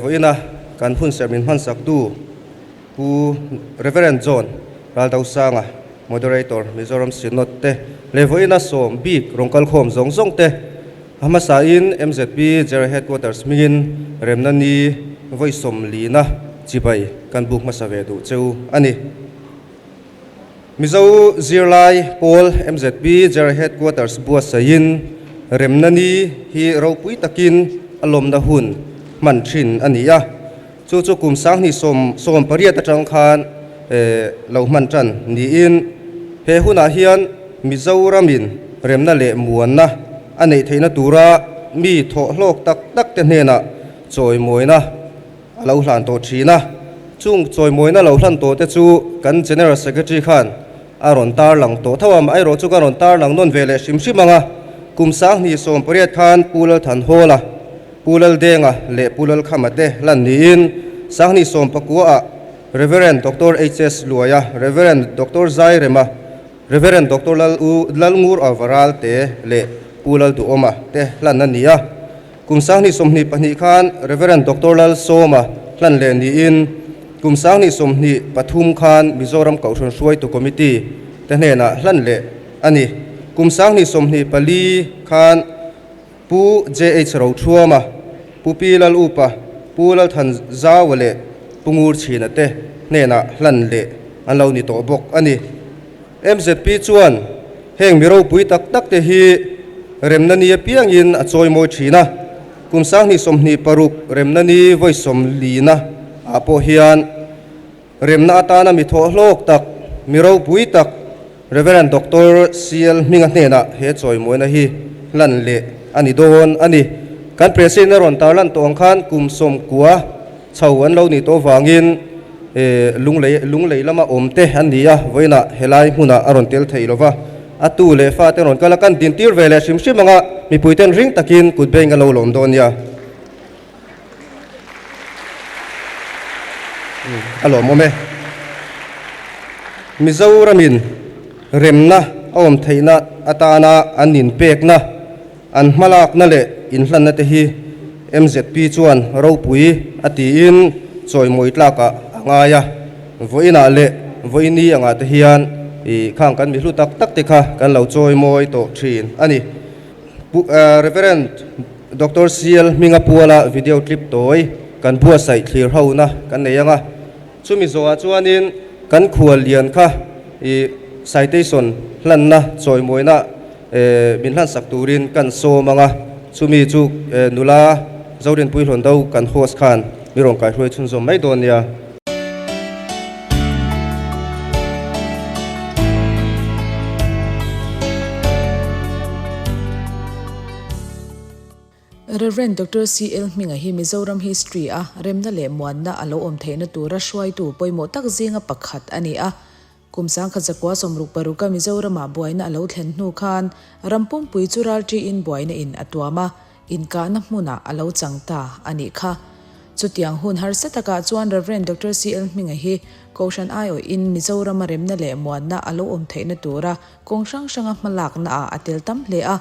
voina kan hun sermin chawkchhuaktu pu Reverend John raldau sanga moderator Mizoram Sinot te le voina som big rongkal khom zong te aiin MZP General Headquarters mingin Remna Ni voi som lina chibai kan buk masavedu cheu ani Mizo zirlai Paul MZP General Headquarters buatsaihin Remna Ni hi ropui takin alomna hun man thin ania chu kumsang ni som pariat atang khan lo man tran niin he hunah hian Mizoramin Remna le Muanna anei theina tura mi thawhhlawk tak te hnena chawimawina lo hlan to thina chung chawimawina lo hlan to te chu kan General Secretary khan aron tar lang to thawam ai ro chu karon tar lang non vele shimanga kumsang ni som pariat khan pulal than hola pulal denga le pulal khamate hlan niin sangni som pakua Reverend Dr. HS Luaya Reverend Dr. Zairema Reverend Dr. Lalngur avaral te le pulal du oma te hlan ania kumsang ni som ni pani khan Reverend Dr. Lal Soma hlan le niin kumsang ni som ni pathum khan Mizoram Kaushon Shuai to committee te hnena hlan le ani kumsang ni som ni pali khan pu JH ro thuama pu pilal upa pulal than zawale pungur china te hnena hlan le anlo ni to bok ani MZP chuan heng miro pui tak te hi Remna Ni piang in a chawimawina thina kumsang ni som ni paruk Remna Ni voi som lina apo hian Remna atana mi thawhhlawk tak miro pui tak Reverend Dr. Hminga hnena he chawimawina hi hlan le ani don ani kan president ron tarlan to angkhan kumsom kwa chawan lo ni to wangin lunglei lama omte ania voina helai huna aron tel theilova atu le fa te ron kalakan din tir vele shimanga mipui ten ring takin kutbenga lo lomdonia alo mome Mizoramin Remna om theina atana anin pekna an malak na le inhlan na tehi MZP chuan ropui atiin chawimawina tlaka angaya voina le voini anga te hian I khang kan mi hlu tak te kha kan lo chawimawina to thin ani Reverend Dr. Hminga puala video clip toy kan buatsai clear hauna kan neyanga chumi zoa chuanin kan Khuallian kha I citation hlan na chawimawina minhlan sakturin kan so manga chumi chu nula zorin pui hlondau kan host khan mirong kaihhruainain chun zom mai donia Reverend Dr. Hminga hi Mizoram history a Remna le Muanna alo om theina tura shwai tu poimo tak zinga pakhat ani a kumsang khazakwa somruk paruka Mizorama buaina alo thlen hnu khan rampum pui chural tri in buaina in atwama inka na hmuna alo changta ani kha chutiang hun har sataka chuan Reverend Dr. Hminga hi koshan ayo in Mizoram Remna le Muanna alo om theina tura kongsang sanga malak na a atel tam hle a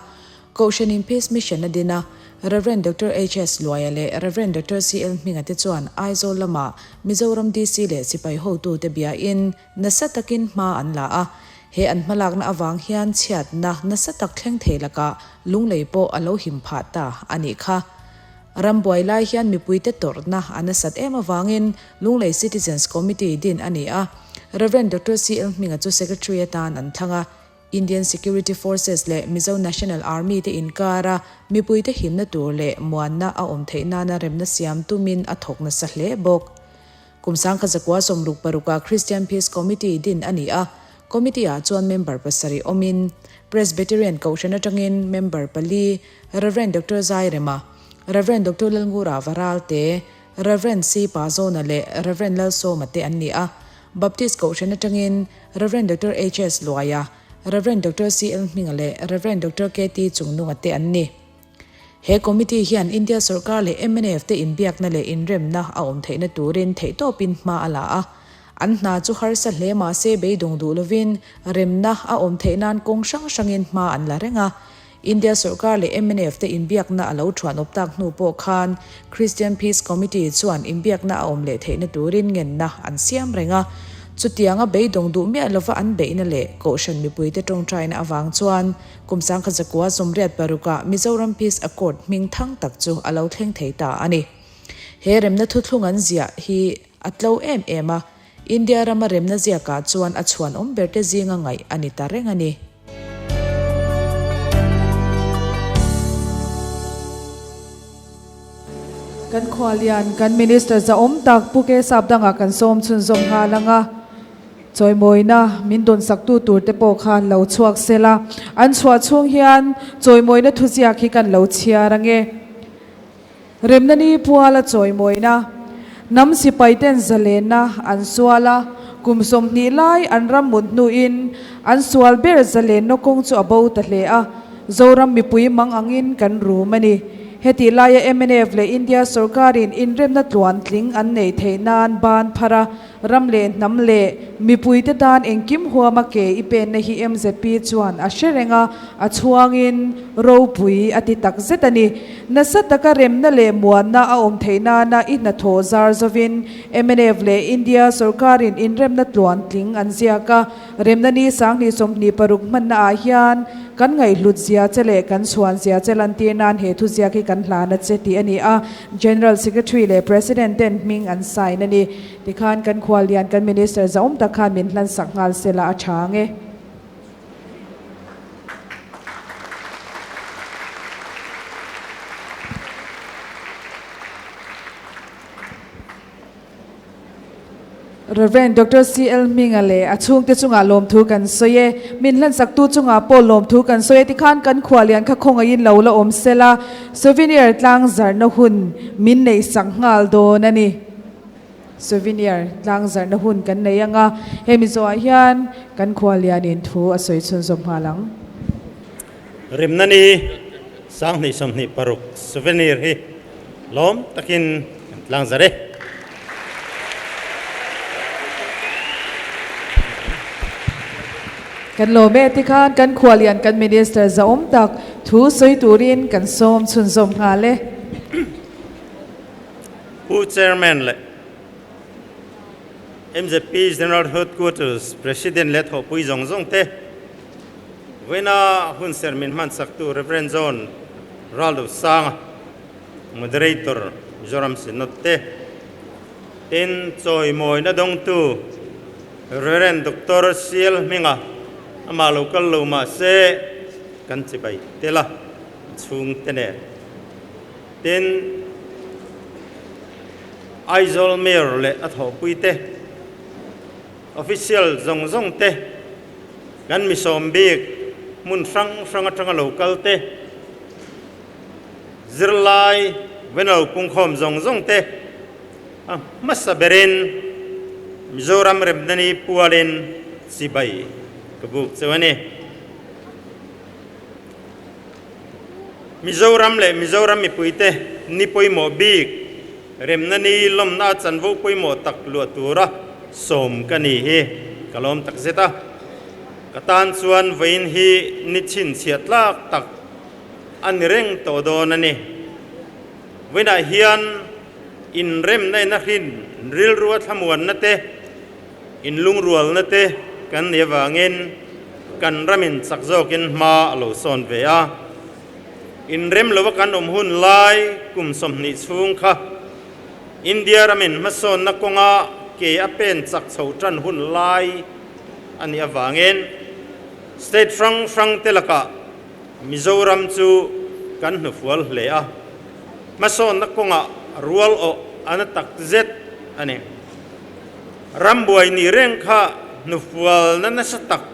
koshan in peace mission adina Reverend Dr. HS Luaya le Reverend Dr. Hminga te chuan aizo lama Mizoram DC le sipai ho tu te bia in nasatakin ma anla a he an malak na awang hian chiat na nasatak thleng thelaka lunglei po alo himpha ta ani kha rambuai lai hian mipui te torna anasat em awangin lunglei citizens committee din ani a Reverend Dr. Hminga chu secretary tan an thlanga Indian Security Forces le Mizo National Army te inkara mipui te himna tur le Muanna a om theina na remna siam tumin a thokna sahle bok kumsang khazakwa somruk paruka Christian Peace Committee din ani a committee a chuan member pasari omin Presbyterian Kaushana Tangin member pali Reverend Dr Zairema Reverend Dr Lalngura Varalte Reverend C Pazona le Reverend Lalso Mate Annia Baptist Kaushana Tangin Reverend Dr HS Loya Reverend Dr C Hminga le Reverend Dr KT Chungnu Mate Anni he committee hian India Sarkar le MNF te inbiak na le inremna a theihna turin theih pin hma ala a anhna chu har sa hle ma se be dong du lovin remna a theihnan kong sang sangin hma an la renga India Sarkar le MNF te inbiak na alo thuan optak nu po khan Christian Peace Committee chuan inbiak na a le theihna turin ngen na an siam renga chutianga be dong du mi alova an be na le caution mipui te tong trai na awang chuan kumsang khazakwa somriat paruka Mizoram Peace Accord Sanghmingthanga tak chu alo thleng theita ani he remna thuthlungan zia hi atlo ema India rama remna zia ka chuan a chuan berte zinga ngai ani ta rengani kan Khuallian kan minister za tak puke Sapdanga kan som chun zom halanga chawimawina mindon saktu turte po khan lo chuak sela an chua chung hian chawimawina thuzia khi kan lo chiarange Remna Ni puala chawimawina nam si paiten zalena an suala kumsom ni lai an ramut nu in an sual ber zalen no kong chu abo ta hle a Zoram mipui mang angin kan rumani heti laya MNF le India Sarkarin inremna tling an nei theinan ban phara ramle namle mipui te dan engkim huama ke ipen na hi MZP chuan a sherenga a chuangin ropui ati takzetani nasataka remna le Muanna a theina na ina thawzar zovin MNF le India Sarkarin inremna tling an ziaka Remna Ni sangni somni paruk manna a hian kan ngai lutzia chele kan chuan zia chelantinan he thu zia ki kan hlana cheti ani a General Secretary le President Hminga an sign ani tikhan kan Khuallian kan minister zaum takhan min hlan sakngal sela a thange Reverend Dr C Hminga le achung te chunga lom thu kan soye min hlan saktu chunga pol lom thu kan soye tikhan kan Khuallian kha khonga in lo la om sela Souvenir tlangzarhin hun min nei sangngal do nani Souvenir tlangzarhin hun kan nei anga he Mizo hian kan Khuallian in thu asoi chun som halang Remna Ni sangni somni paruk Souvenir hi lom takin tlangzarhin kan lo me tikhan kan Khuallian kan minister zaum tak thu soi turin kan som chun som ngale Pu chairman le MZP General Headquarters President le thopui zong te wena hun sermin man saktu Reverend Zone Raldo Sang moderator Zoram Ni in chawimawina dong tu Reverend Dr Hminga ama local lawma se kan chibai tela chung tene tin aizol mayor le athopui te official zong te gan mi sombik mun frang local te zirlai wenau pungkhom zong te masaberin Mizoram Remna Ni pualin sibai kabuk sewane Mizoram mipui te nipui mo big Remna Ni lawmna chanvo pui mo tak luatura som kani hi kalom tak zeta katan chuan vein hi nichin chiatlak tak anreng to don ani wena hian inremna na hin ril ruat hamuan na te inlung rual na te kan yawangin kan ramin sakzokin ma alo son vea inrem lowa kan hun lai kum somni chung kha India ramin mason na konga ke apen sak chhotran hun lai ani awangin state frang telaka Mizoram chu kan hnufual hlea mason na konga rual o anatak zet ani rambuai ni reng kha nu fual na sa tak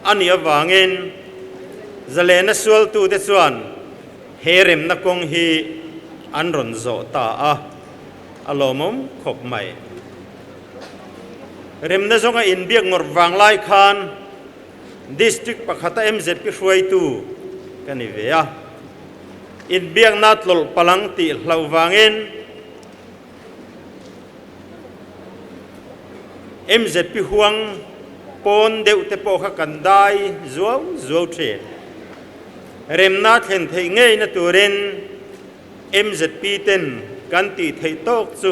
ani awangin zalena sual tu te chuan herem na kong hi anron zo ta a alomom khop mai rem na zonga in biak ngor wang lai khan district pakhata MZP tu kani vea in biak nat lol palang ti hlau wangin MZP huang pon deu te po kha kandai zuaw the remna thlen thei ngei na turin MZP ten kan ti thei tok chu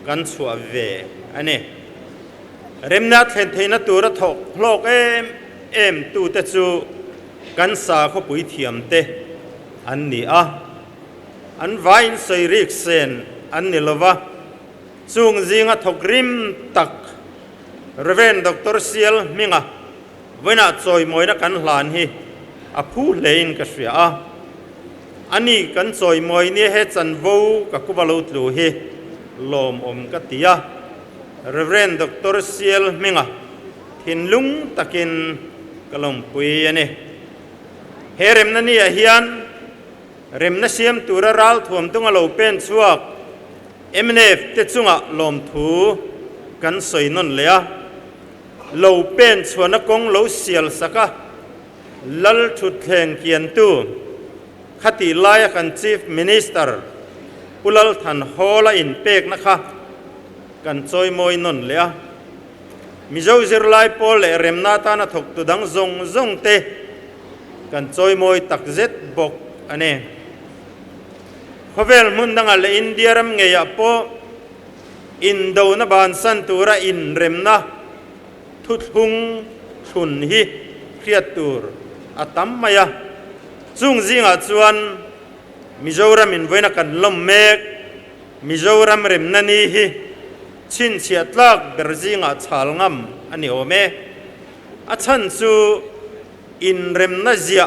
kan chua ve ane remna thlen thei na tura thawhhlawk em tu te chu kan sa kho pui thiam te an ni a an vain sei rik sen an ni lova chung zinga thokrim tak Reverend Dr Hminga wena choi moina kan hlan hi a phu lein ka sia a ani kan choi moi ni he chan vo ka kubalo tlu hi lom om ka tia Reverend Dr Hminga thinlung takin kalom pui ani he remna ni a hian remna siam tura ral thuam tunga lo pen chuak MNF te chunga lom thu kan soi non lea lo pen chuan a kong lo sial saka lal thut thleng kian tu khati lai kan chief minister pulal than hola in pek na kha kan choi moi non lea Mizo zirlai pol le remna ta na thok tu dang zong te kan choi moi tak zet bok ane khovel mun danga le india ram nge ya po indo na ban san tura inremna thuthung thun hi khiatur atam maya chung zinga chuan Mizoram in voina kan lom mek Mizoram remna ni hi chin chiatlak berzinga chalngam ani ome achan chu inremna zia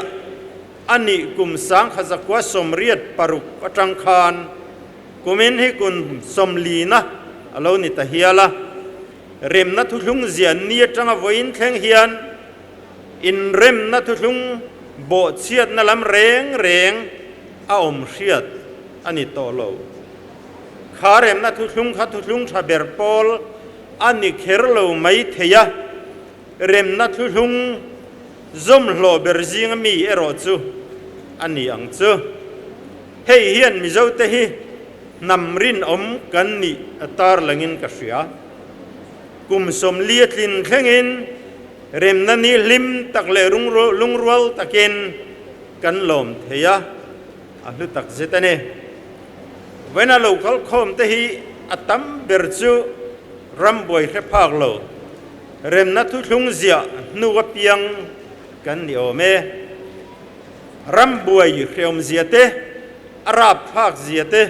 ani kum sang khazakwa somriat paruk atang khan kumin hi kun somlina alo ni tahiala remna thulung zian ni atanga voin thleng hian in remna thulung bo chiat na lam reng a om hriat ani to lo kha remna thulung kha thulung thaber pol ani kherlo mai theya remna thulung zom hlo berzing mi ero chu ani ang chu hei hian mizo te hi namrin om kan ni atar langin ka sia kum som lietlin thlengin remna ni lim takle lungrwal takin kan lom theya ahlu tak zetane wena local khom te hi atam berchu ramboi khe phak lo remna thu thlung zia nuwa piang kan ni ome rambuai khreom ziate arab phak ziate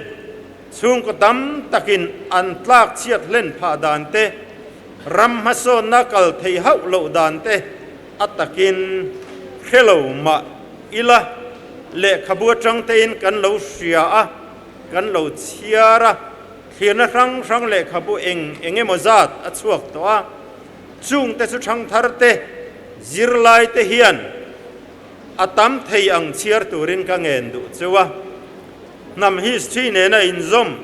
chung ko dam takin an tlak chiat len pha dan te ram haso nakal theih lo dan te atakin khelo ma ila le khabu tang te in kan lo sia a kan lo chiara khiana rang le khabu enge mozat a chuak to a chung te chu thang thar te zirlai te hian atam thei ang chiar turin ka ngen du chuwa nam history ne na inzom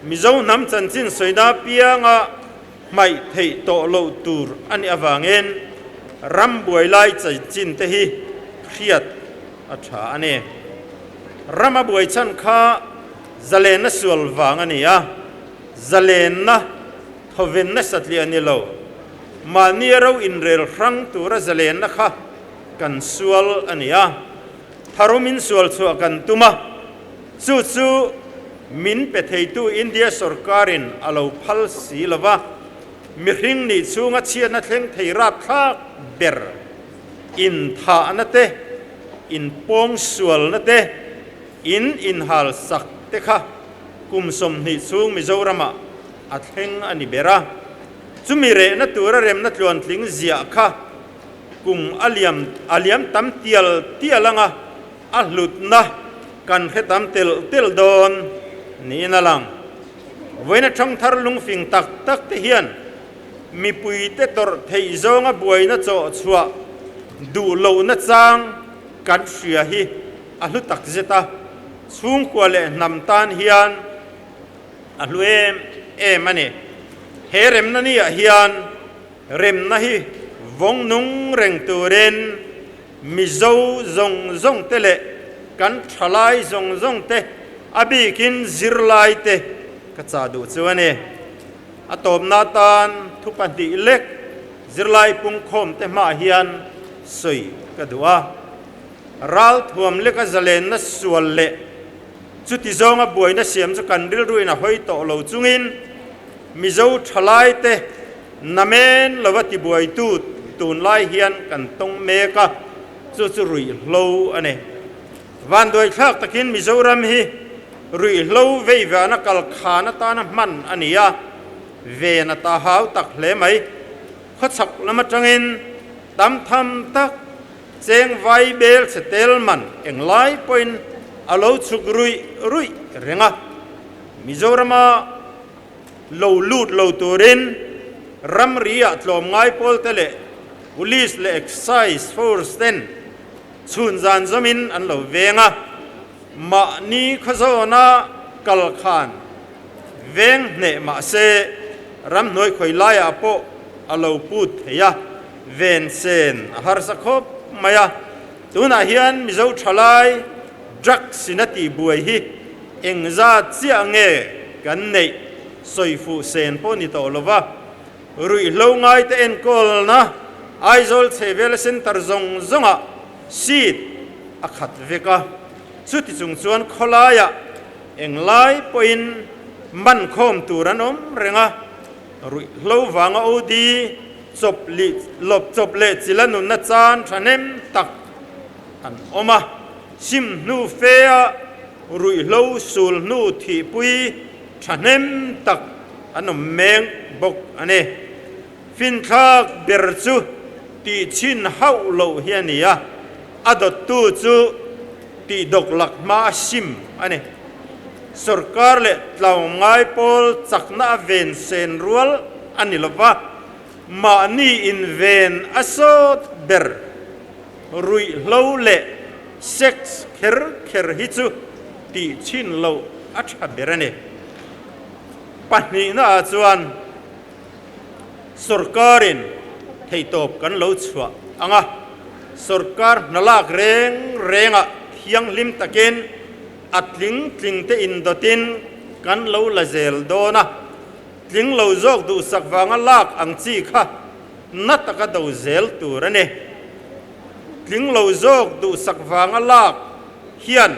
mizo nam chan chin soina pianga mai thei to lo tur ani awangen ram buai lai chai chin te hi khiat atha ane rama buai chan kha zalena sual wang ani a zalena thoven na satli ani lo mani ro in rel rang tura zalena kha kan sual ani a tharumin sual chu kan tuma chu min pe thei tu india sarkarin alo phal si lova mi hring ni chunga chian na thleng thei rap thak ber in tha na te in pong sual na te in hal sak te kha kum som ni chung Mizorama a thleng ani bera chumi re na tura rem na tluan tling zia kha kum aliam tam tialanga ahlut na kan khetam tel don ni na lang voina thang thar lung fing tak te hian mipui te tor theih zonga buaina chawkchhuak du lo na chang kan hria hi a hlu tak zeta chung khua nam tan hian a hlu em ani he remna ni hian remna hi vong nung reng turin Mizo zong tele kan thalai zong te abikin zirlai te kachadu chuane atom natan thupandi lek zirlai pungkhom te ma hian soi kadua ral thuam leka zalen na sual le chuti zonga boina siam chu kanril ruina hoi to lo chungin Mizo thalai te namen lawati boi tu tun lai hian kan tong meka chu rui hlo ane van doi thak takin Mizoram hi rui hlo veivana kal khana ta na man ania ve na ta hau tak hle mai khochak lama tangin tam tham tak cheng vai bel setel man englai point alo chuk rui renga Mizorama lo lut lo turin ram ria tlom ngai pol tele police le exercise force ten chun zan zamin an lo venga ma ni khazona kal khan veng ne ma se ram noi khoi lai apo alo put ya ven sen har sakhop maya tuna hian Mizo thalai drug sinati buai hi engza chia nge kan nei soifu sen po ni to lova rui lo ngai te en kol na aizol chevel center zonga seat akhat veka chuti chung chuan kholaya englai point man khom turanom renga rui lo wanga odi chop le chilanun na chan thanem tak an oma sim nu fea rui lo sul nu thi pui thanem tak anom meng bok ane fin thak berchu ti chin hau lo hiania adot tu chu ti dok lak ma sim ane sarkar le tlaw ngai pol chakna ven sen rual anilova ma ni in ven asot ber rui lo le sex kher hi chu ti chin lo atha berane pani na chuan sarkarin theitop kan lo chua anga sarkar nalak renga thiang lim takin atling te indotin kan lo lazel dona tling lo jok du sakwanga lak ang chi kha nataka do zel turane tling lo jok du sakwanga lak hian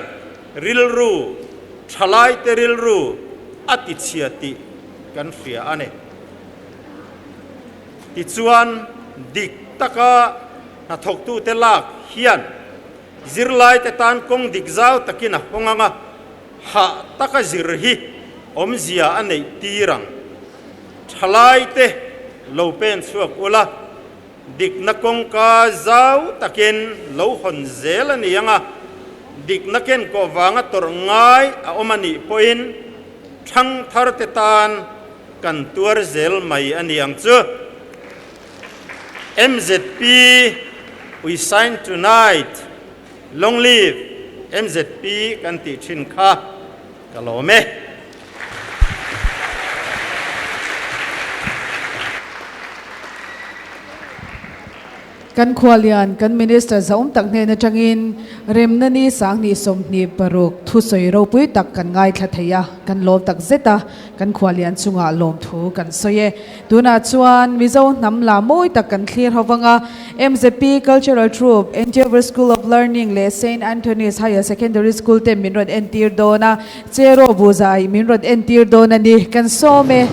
rilru thalai te rilru ati chiati kan fia ane ti chuan dik taka na thok tu te lak hian zirlai te tan kong dik zau takina konganga ha taka zirhi omzia anei tirang thalai te lo pen chuak ula dik na kong ka zau takin lo hon zel anianga dik na ken ko wanga tor ngai a omani poin thang thar te tan kan tuar zel mai aniang chu MZP, we sign tonight. Long live MZP kanti chinka kalome. Kan Khuallian, kan Minister Zoram tak ne na changin Remna Ni sang ni som ni paruk thu soi ro pui tak kan ngai thatheya kan lom tak zeta kan Khuallian chunga lom thu kan soye tuna chuan Mizo namla moi tak kan clear hawanga MZP Cultural Troupe Endeavour School of Learning le St Anthony's Higher Secondary School te minrod entir dona chero buzai minrod entir dona ni kan some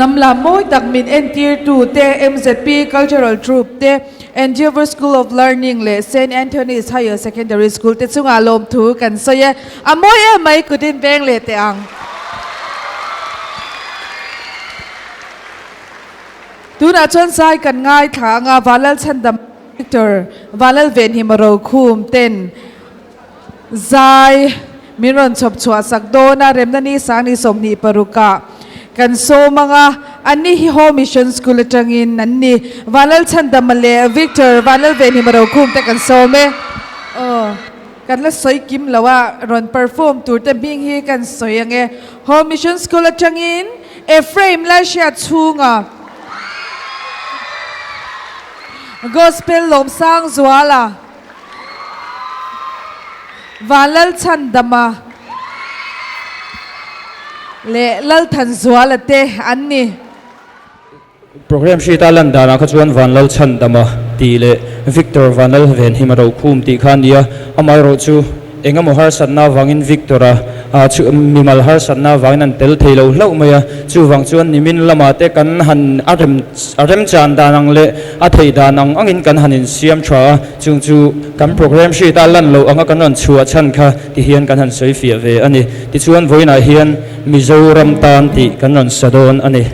namla moi tak min en tier 2 te MZP Cultural Troupe te Endeavour School of Learning le St Anthony's Higher Secondary School te chunga lom thu kan soye amoi e mai kutin beng le te ang tuna chon sai kan ngai thanga walal chandam Dr walal ven himaro khum ten zai miron chop chua sakdona Remna Ni Sangni Somni paruka kan so mga ani hi home mission school atangin nanni walal chandamale Victor walal ven himaro khum te kan so me kan la soi kim lawa ron perform tur te bing hi kan soyange home mission school atangin e frame la sha chunga gospel lom sang zwala walal chandama le lal than zwala te anni program shi talan dana kha chuan van lal chandama ti le Victor vanal ven himaro khum ti khania amai ro chu engamo har sanna wangin Victora chu mimal har sanna wangin an tel theilo hlau maya chu wang chuan nimin lama te kan han arem chan danang le a thei danang angin kan hanin siam thwa chung chu kan program shi ta lan lo anga kan an chua chan kha ti hian kan han soi fia ve ani ti chuan voina hian Mizo ram tan ti kan an sadon ani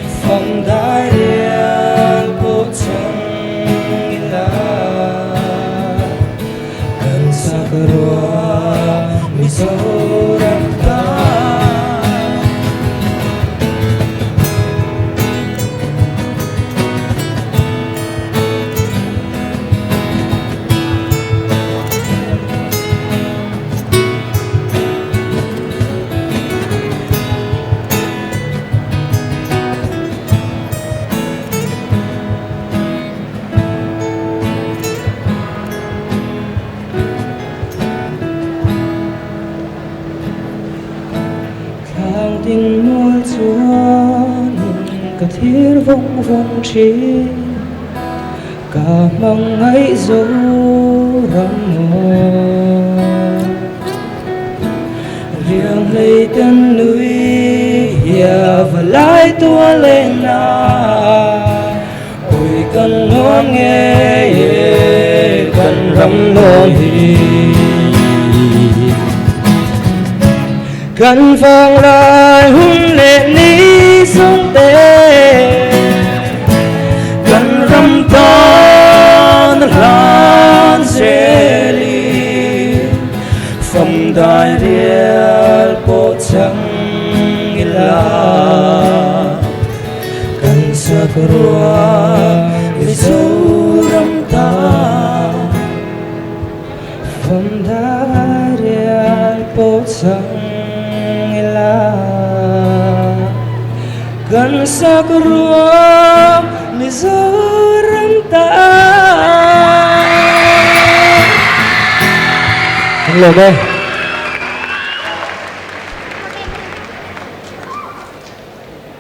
phong đại điện bộ chân tình muôn chuan cả thiết vong vong chi cả mong ấy dấu rắm riêng lấy tên núi ya và lại tua lên na ôi cần ngon nghe cần rắm ngon hi cần vang lại hun lệ ní sông tê cần rắm con lan dê li phong đài riêng bộ chẳng la cần sắc rùa Zoram ta phong đài riêng bộ chẳng gần sắc rùa Zoram ta lời đây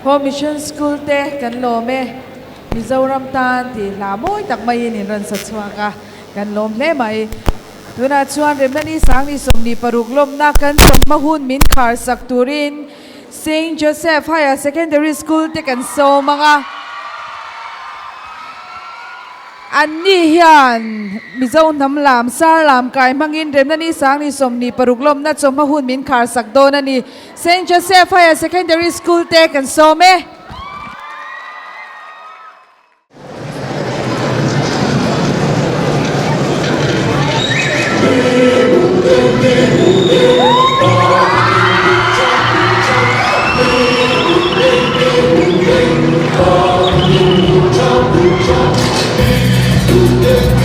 Home Mission School te kan lome Zoram tan ti la moi tak mai in ran sa chuaka kan lom le mai tuna chuan Remna Ni sang ni som ni paruk lom na kan mahun min khar sak turin St. Joseph Higher Secondary School te kan so mga ani hian Mizo nam lam sar lam kai mangin Remna Ni sang ni som ni paruk lom na chom mahun min khar sak do na ni St. Joseph Higher Secondary School te kan so me Hminga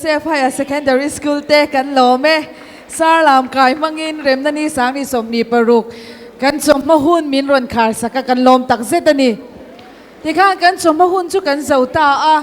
Joseph Higher Secondary School te kan lome sarlam kai mangin Remna Ni sang ni som ni paruk kan som mahun min ron khar saka kan lom tak zetani ti kha kan som mahun chu kan zauta a